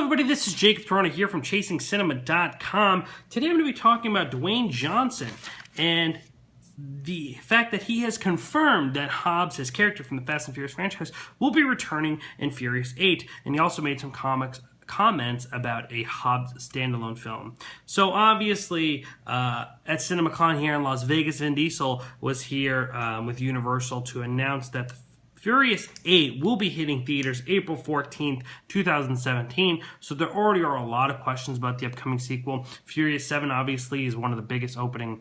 everybody, this is Jacob Toronto here from ChasingCinema.com. Today I'm going to be talking about Dwayne Johnson and the fact that he has confirmed that Hobbs, his character from the Fast and Furious franchise, will be returning in Furious 8. And he also made some comments about a Hobbs standalone film. So obviously, at CinemaCon here in Las Vegas, Vin Diesel was here with Universal to announce that the Furious 8 will be hitting theaters April 14th, 2017, so there already are a lot of questions about the upcoming sequel. Furious 7 obviously is one of the biggest opening,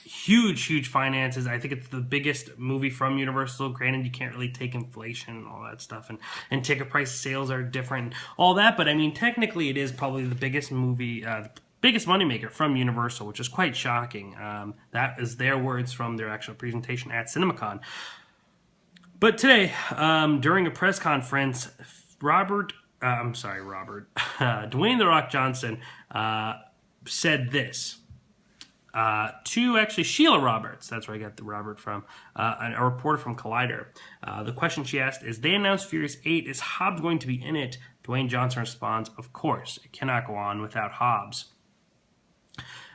huge finances. I think it's the biggest movie from Universal. Granted, you can't really take inflation and all that stuff, and ticket price sales are different and all that, but I mean, technically it is probably the biggest movie, biggest moneymaker from Universal, which is quite shocking. That is their words from their actual presentation at CinemaCon. But today, during a press conference, Dwayne "The Rock" Johnson said this to actually Sheila Roberts. That's where I got the Robert from, a reporter from Collider. The question she asked is, they announced Furious 8. Is Hobbs going to be in it? Dwayne Johnson responds, of course. It cannot go on without Hobbs.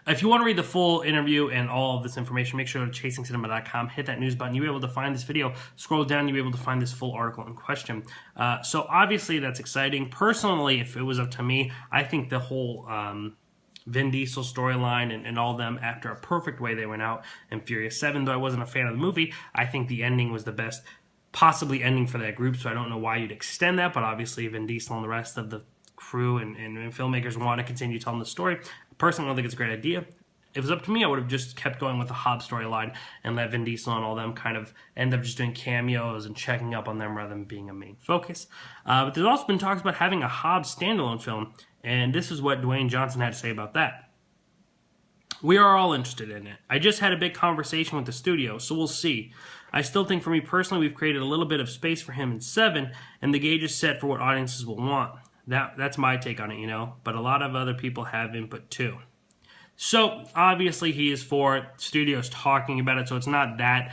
If you want to read the full interview and all of this information, make sure to ChasingCinema.com, hit that news button. You'll be able to find this video. Scroll down, you'll be able to find this full article in question. So obviously that's exciting. Personally, if it was up to me, I think the whole Vin Diesel storyline and all of them, after a perfect way they went out in Furious 7, though I wasn't a fan of the movie, I think the ending was the best possibly ending for that group, so I don't know why you'd extend that, but obviously Vin Diesel and the rest of the crew and filmmakers want to continue telling the story. Personally, I don't think it's a great idea. If it was up to me, I would have just kept going with the Hobbs storyline and let Vin Diesel and all them kind of end up just doing cameos and checking up on them rather than being a main focus. But there's also been talks about having a Hobbs standalone film, and this is what Dwayne Johnson had to say about that. We are all interested in it. I just had a big conversation with the studio, so we'll see. I still think for me personally, we've created a little bit of space for him in 7, and the gauge is set for what audiences will want. That's my take on it, you know, but a lot of other people have input too. So obviously he is for it. Studios talking about it, so it's not that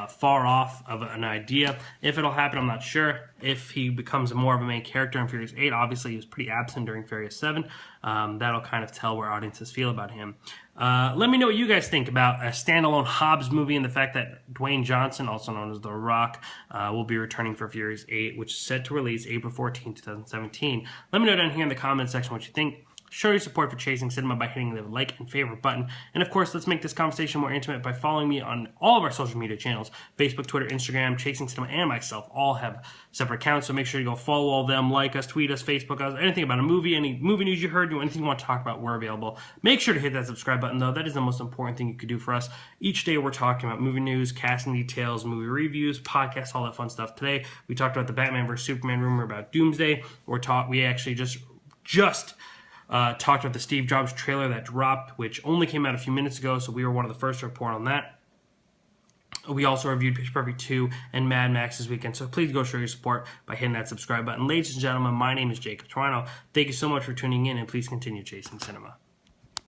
far off of an idea. If it'll happen, I'm not sure. If he becomes more of a main character in Furious 8, obviously he was pretty absent during Furious 7. That'll kind of tell where audiences feel about him. Let me know what you guys think about a standalone Hobbs movie and the fact that Dwayne Johnson, also known as The Rock, will be returning for Furious 8, which is set to release April 14, 2017. Let me know down here in the comment section what you think. Show your support for Chasing Cinema by hitting the like and favorite button. And of course, let's make this conversation more intimate by following me on all of our social media channels. Facebook, Twitter, Instagram, Chasing Cinema, and myself all have separate accounts, so make sure you go follow all of them, like us, tweet us, Facebook us, anything about a movie, any movie news you heard, anything you want to talk about, we're available. Make sure to hit that subscribe button, though. That is the most important thing you could do for us. Each day we're talking about movie news, casting details, movie reviews, podcasts, all that fun stuff. Today, we talked about the Batman vs. Superman rumor about Doomsday. We actually just talked about the Steve Jobs trailer that dropped, which only came out a few minutes ago, so we were one of the first to report on that. We also reviewed Pitch Perfect 2 and Mad Max this weekend, so please go show your support by hitting that subscribe button. Ladies and gentlemen, my name is Jacob Toronto. Thank you so much for tuning in, and please continue chasing cinema.